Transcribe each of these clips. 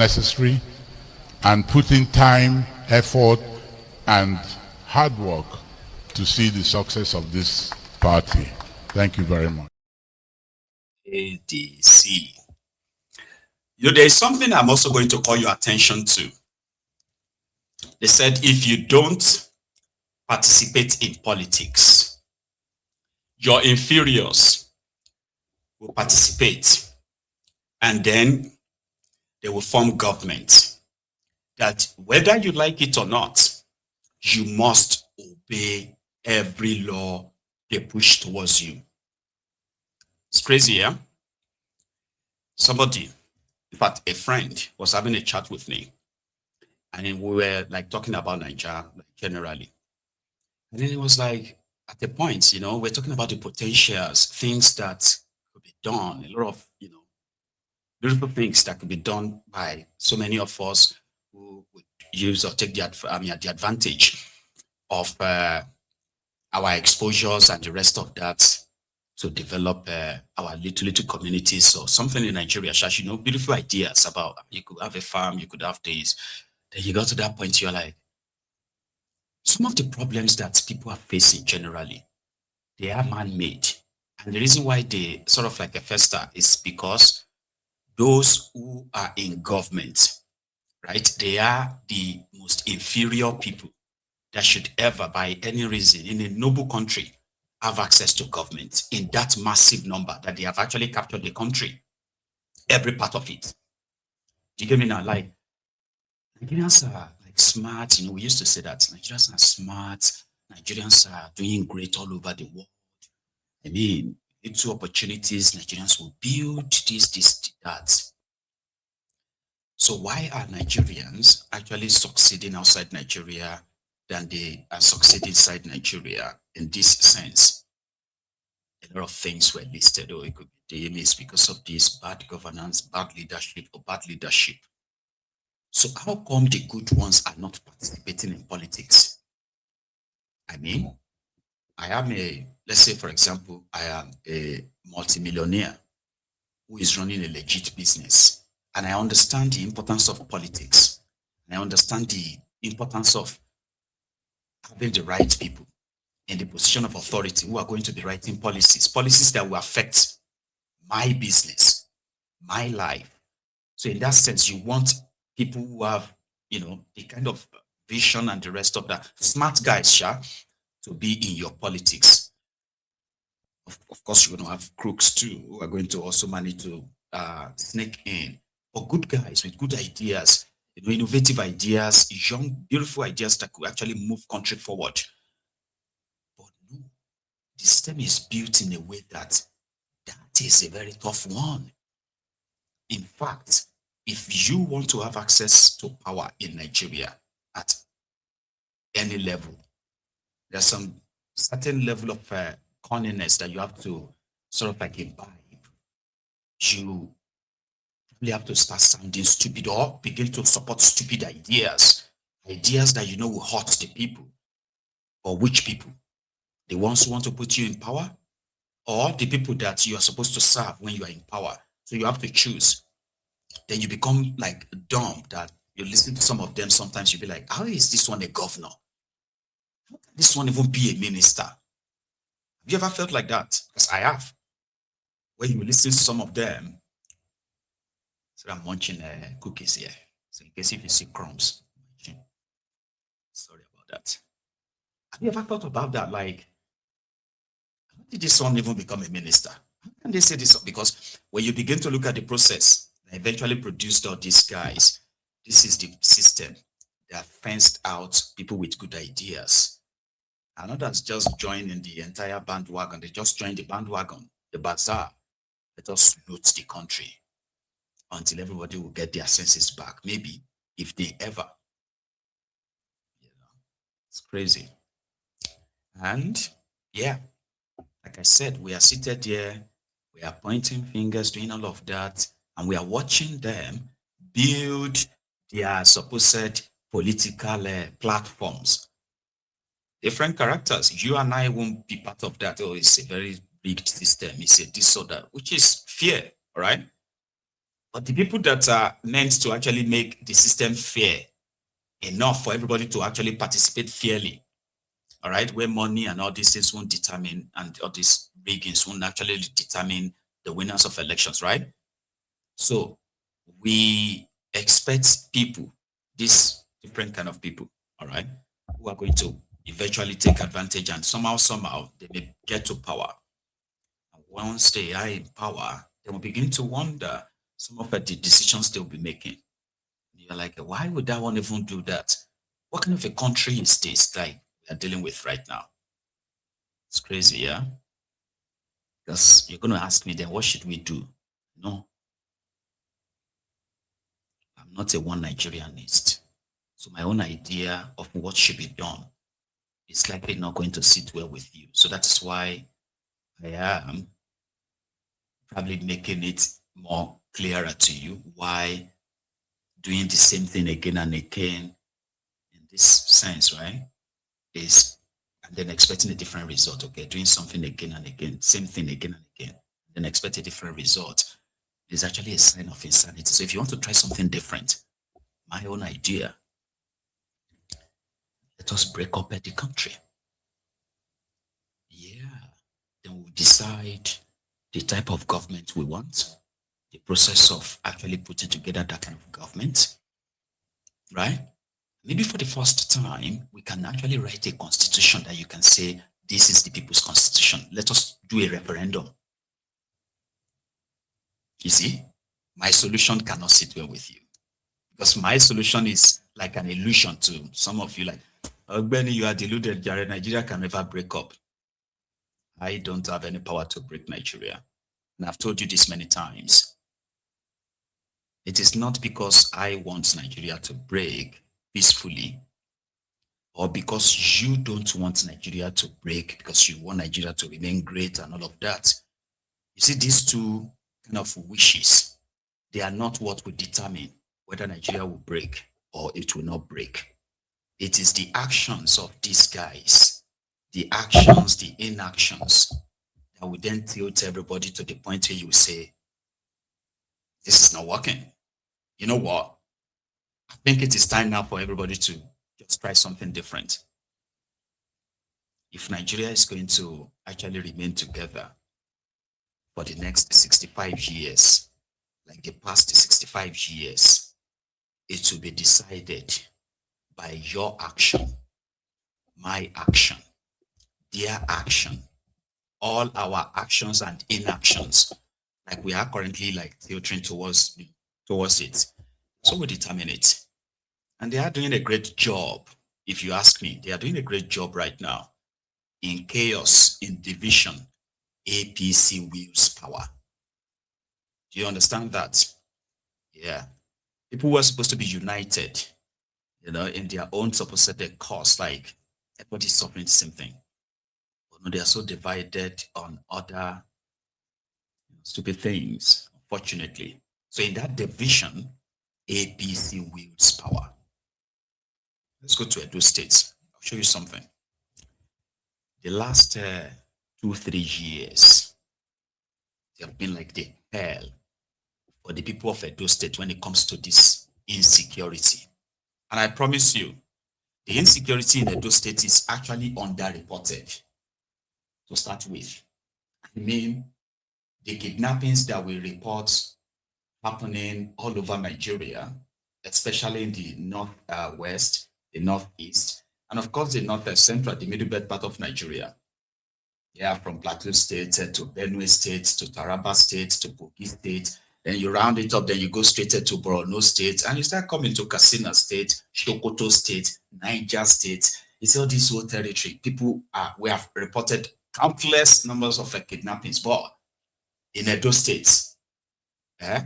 necessary and put in time, effort, and hard work to see the success of this party. Thank you very much. ADC. There is something I'm also going to call your attention to. They said if you don't participate in politics, your inferiors will participate, and then they will form government. That whether you like it or not, you must obey every law they push towards you. It's crazy, yeah? Somebody, in fact, a friend was having a chat with me, and then we were like talking about Nigeria generally. And then it was like, at a point, we're talking about the potentials, things that could be done, a lot of, beautiful things that could be done by so many of us who would use or take the advantage of our exposures and the rest of that to develop our little communities or something in Nigeria. Beautiful ideas about you could have a farm, you could have this. Then you got to that point, you're like, some of the problems that people are facing generally, they are man-made. And the reason why they sort of like a fester is because those who are in government, right, they are the most inferior people that should ever, by any reason, in a noble country, have access to government in that massive number that they have actually captured the country, every part of it. Do you get me now? Like, Nigerians are like smart, we used to say that Nigerians are smart, Nigerians are doing great all over the world. I mean, into opportunities, Nigerians will build this, that. So why are Nigerians actually succeeding outside Nigeria than they are succeeding inside Nigeria in this sense? A lot of things were listed, or it could be the is because of this bad governance, bad leadership, or bad leadership. So how come the good ones are not participating in politics? I mean, let's say, for example, I am a multimillionaire who is running a legit business, and I understand the importance of politics. And I understand the importance of having the right people in the position of authority who are going to be writing policies that will affect my business, my life. So in that sense, you want people who have, the kind of vision and the rest of that, smart guys, to be in your politics. Of course, you're going to have crooks too, who are going to also manage to sneak in. But good guys with good ideas, innovative ideas, young, beautiful ideas that could actually move country forward. But no, the system is built in a way that is a very tough one. In fact, if you want to have access to power in Nigeria at any level, there's some certain level of cunningness that you have to sort of like imbibe. You probably have to start sounding stupid or begin to support stupid ideas that will hurt the people. Or which people? The ones who want to put you in power, or the people that you are supposed to serve when you are in power? So you have to choose. Then you become like dumb that you listen to some of them. Sometimes you'll be like, how is this one a governor? How can this one even be a minister? Have you ever felt like that? Because I have. When you listen to some of them, so I'm munching cookies here. So in case if you see crumbs, sorry about that. Have you ever thought about that? Like, how did this one even become a minister? How can they say this? Because when you begin to look at the process, they eventually produced all these guys. This is the system. They have fenced out people with good ideas. And others just joined in the entire bandwagon. They just joined the bandwagon, the bazaar. Let us loot the country until everybody will get their senses back. Maybe if they ever. It's crazy. And yeah, like I said, we are seated here, we are pointing fingers, doing all of that, and we are watching them build their supposed political platforms. Different characters. You and I won't be part of that. Oh, it's a very big system. It's a this or that, which is fear, all right? But the people that are meant to actually make the system fair enough for everybody to actually participate fairly, all right, where money and all these things won't determine, and all these riggings won't actually determine the winners of elections, right? So we expect people, these different kind of people, all right, who are going to eventually take advantage, and somehow they may get to power. And once they are in power, they will begin to wonder some of the decisions they'll be making. You're like, why would that one even do that? What kind of a country is this like we are dealing with right now? It's crazy, yeah? Because you're going to ask me, then what should we do? No, I'm not a one Nigerianist. So my own idea of what should be done is likely not going to sit well with you. So that is why I am probably making it more clearer to you why doing the same thing again and again in this sense, right, is, and then expecting a different result. Okay, doing something again and again, same thing again and again, then expect a different result is actually a sign of insanity. So if you want to try something different, my own idea, let us break up the country. Yeah, then we'll decide the type of government we want, the process of actually putting together that kind of government, right? Maybe for the first time, we can actually write a constitution that you can say, this is the people's constitution. Let us do a referendum. You see, my solution cannot sit well with you, because my solution is like an illusion to some of you. Like, Benny, you are deluded. Nigeria can never break up. I don't have any power to break Nigeria. And I've told you this many times. It is not because I want Nigeria to break peacefully, or because you don't want Nigeria to break, because you want Nigeria to remain great and all of that. You see, these two kind of wishes, they are not what will determine whether Nigeria will break or it will not break. It is the actions of these guys, the actions, the inactions, that will then tilt everybody to the point where you say, this is not working. You know what? I think it is time now for everybody to just try something different. If Nigeria is going to actually remain together for the next 65 years, like the past 65 years, it will be decided by your action, my action, their action, all our actions and inactions, like we are currently like filtering towards it. So we determine it. And they are doing a great job. If you ask me, they are doing a great job right now. In chaos, in division, APC wields power. Do you understand that? Yeah. People were supposed to be united, in their own supposed cause, like everybody's suffering the same thing. But no, they are so divided on other stupid things, unfortunately. So in that division, APC wields power. Let's go to Edo State. I'll show you something. The last 2-3 years, they have been like the hell for the people of Edo State when it comes to this insecurity. And I promise you, the insecurity in Edo State is actually underreported to start with. I mean, the kidnappings that we report happening all over Nigeria, especially in the northwest, the northeast, and of course the north central, the middle belt part of Nigeria. Yeah, from Plateau State to Benue State to Taraba State to Kogi State. Then you round it up, then you go straight to Borno State, and you start coming to Katsina State, Sokoto State, Niger State. It's all this whole territory. We have reported countless numbers of kidnappings, but in Edo State, it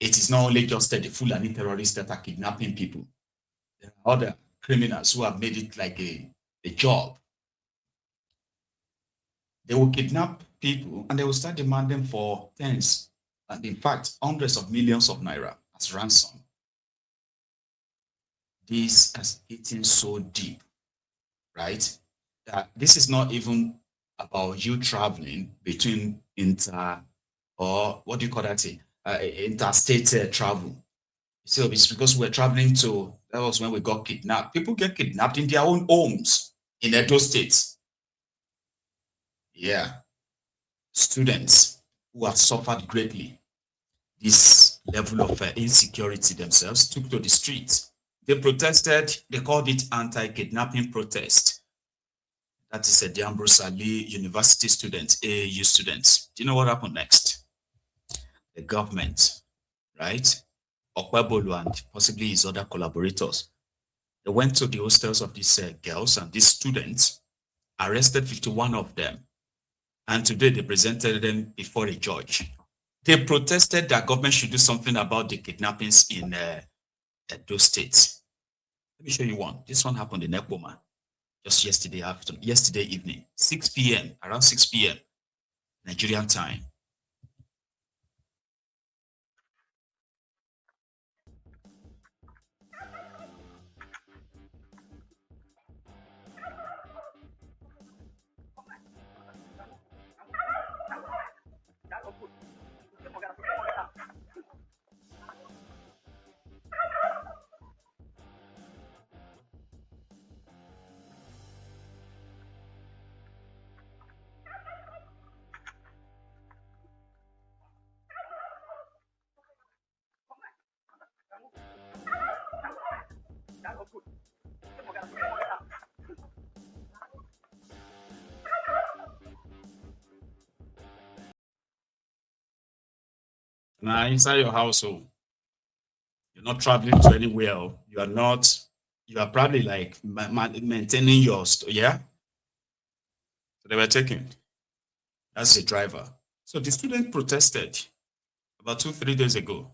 is not only just the Fulani terrorists that are kidnapping people. There are other criminals who have made it like a job. They will kidnap people and they will start demanding for tens, and in fact, hundreds of millions of naira as ransom. This has eaten so deep, right? That this is not even about you traveling between or what do you call that thing? interstate travel. So it's because we're traveling to, that was when we got kidnapped. People get kidnapped in their own homes in Edo State. Yeah. Students who have suffered greatly this level of insecurity themselves took to the streets. They protested, they called it anti-kidnapping protest. That is a Ambrose Ali University students, AAU students. Do you know what happened next? The government, right? Okpebolu and possibly his other collaborators, they went to the hostels of these girls and these students, arrested 51 of them, and today they presented them before a judge. They protested that government should do something about the kidnappings in those states. Let me show you one. This one happened in Ekpoma just yesterday evening, 6 p.m., around 6 p.m. Nigerian time. Now, inside your household, you're not traveling to anywhere. You are probably like maintaining your, yeah? So they were taken. That's the driver. So the student protested about 2-3 days ago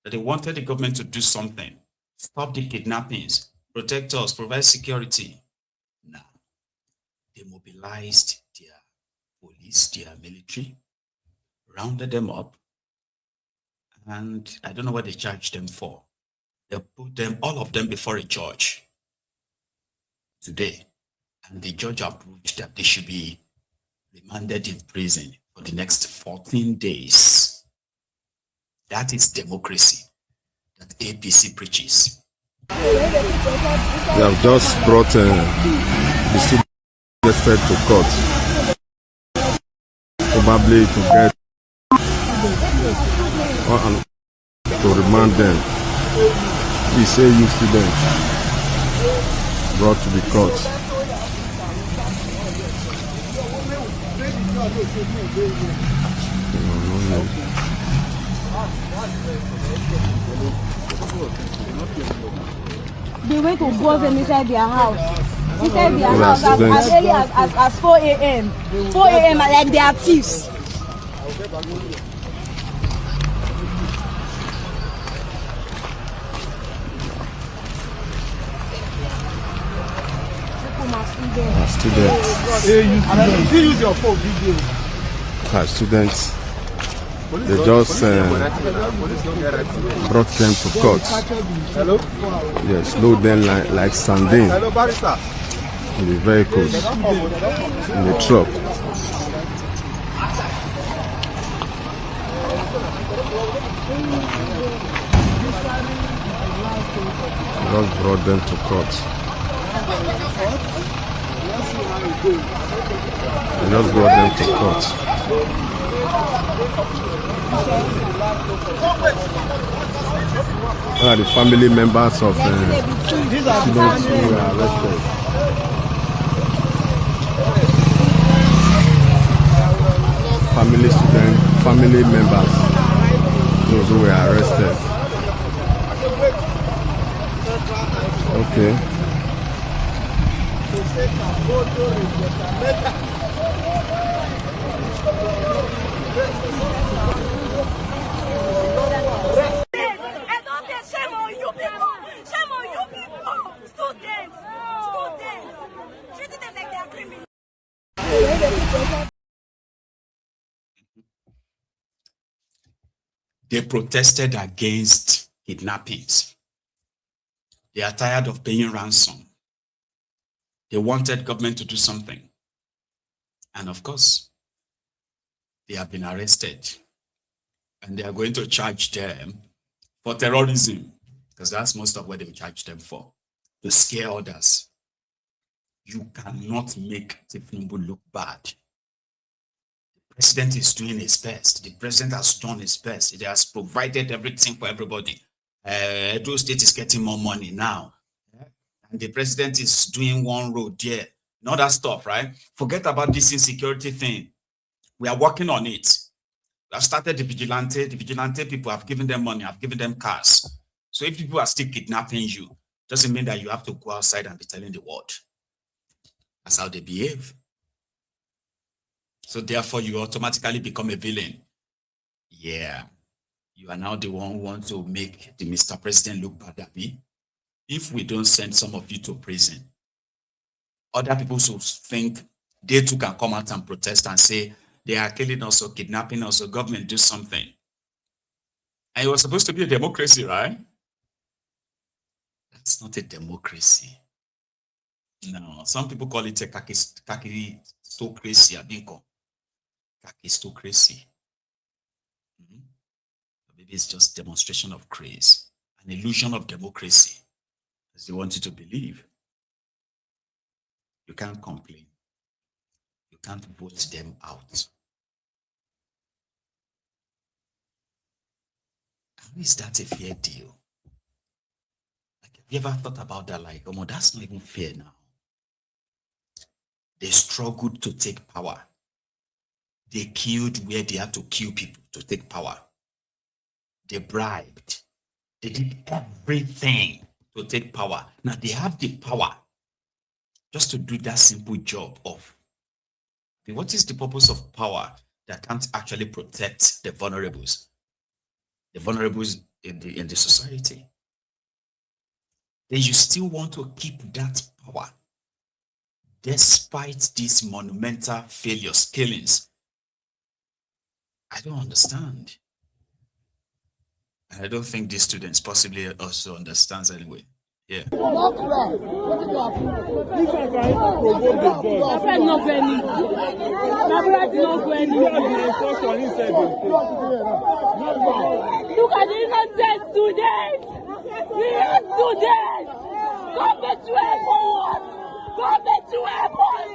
that they wanted the government to do something, stop the kidnappings, protect us, provide security. Now, they mobilized their police, their military, rounded them up, and I don't know what they charged them for. They put them, all of them, before a judge today. And the judge approved that they should be remanded in prison for the next 14 days. That is democracy that APC preaches. They have just brought the students arrested to court, probably to get to remand them. We say you students brought to the court. They went to boss them inside their house. Inside their house as early as 4 a.m. 4 a.m. like they are thieves. Students. You use your phone video. Students. They just brought them to court. Hello? Yes, load them like sardine Hello, barrister. in the vehicles, in the truck. Just brought them to court. They just brought them to court. What are the family members of students who were arrested? Family members, those who were arrested. Okay. They protested against kidnappings. They are tired of paying ransom. They wanted government to do something. And of course, they have been arrested. and they are going to charge them for terrorism, because that's most of what they will charge them for, to scare others. You cannot make Tinubu look bad. The president is doing his best. The president has done his best. He has provided everything for everybody. Edo State is getting more money now. And the president is doing one road there. Not that stuff, right? Forget about this insecurity thing. We are working on it. We have started the vigilante. The vigilante people have given them money. I've given them cars. So if people are still kidnapping you, doesn't mean that you have to go outside and be telling the world. That's how they behave. So therefore, you automatically become a villain. Yeah. You are now the one who wants to make the Mr. President look bad at me. If we don't send some of you to prison, other people should think they too can come out and protest and say they are killing us or kidnapping us, or government do something. And it was supposed to be a democracy, right? That's not a democracy. No, some people call it a kakistocracy, abinko. Kakistocracy. Maybe it's just demonstration of craze, an illusion of democracy, as they want you to believe. You can't complain. You can't vote them out. How is that a fair deal? Like, have you ever thought about that? Like, oh, that's not even fair now. They struggled to take power. They killed where they had to kill people to take power. They bribed. They did everything to take power. Now they have the power just to do that simple job of, what is the purpose of power that can't actually protect the vulnerables? The vulnerables in the society. Then you still want to keep that power despite these monumental failures, killings. I don't understand. I don't think these students possibly also understands anyway. Yeah. Not right. What did you happen? This is right. Provoke the boy. My friend not going. My friend not going. Look at the innocent students. We are students. Go back to airport. Go back to airport.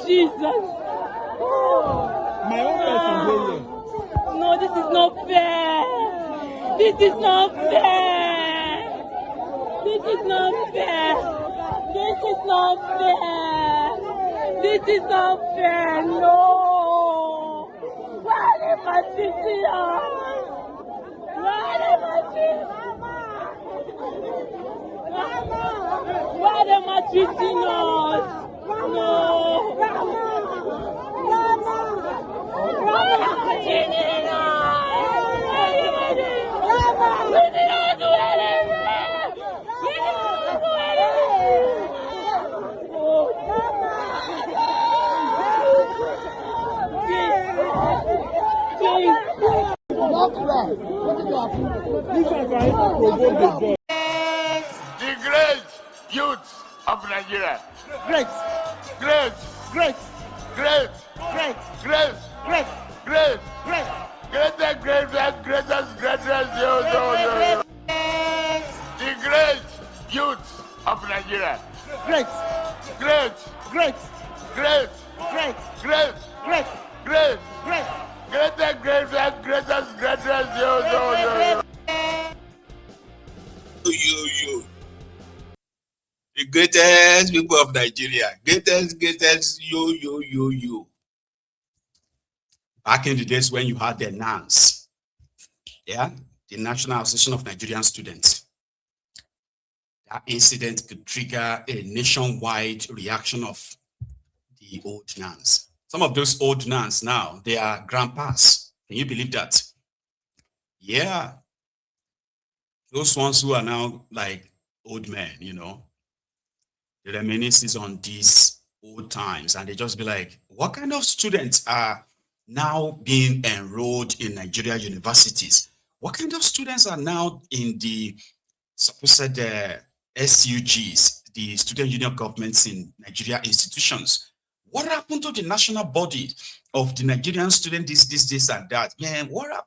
Jesus. My own person here. No, this is not fair. This is not fair. This is not fair. This is not fair. This is not fair. No. Why am I teaching us? Why am I teaching? Why am I teaching us? No. Not right. What did you happen? This is right. Provoke the boy. The great youth of Nigeria. Great. Great, Great. great, Great. great, Great. great. Great. Greatest, yo. The great youth of Nigeria. Great. Great, Great. great, Great. great, Great. great. Great. Greatest, yo. You. The greatest people of Nigeria. Greatest, you. Back in the days when you had the NANS, yeah, the National Association of Nigerian Students, that incident could trigger a nationwide reaction of the old NANS. Some of those old NANS now, they are grandpas. Can you believe that? Yeah. Those ones who are now like old men, you know, the reminiscences on these old times, and they just be like, what kind of students are now being enrolled in Nigeria universities? What kind of students are now in the supposed SUGs, the student union governments in Nigeria institutions? What happened to the national body of the Nigerian student, this, and that? Man, what happened?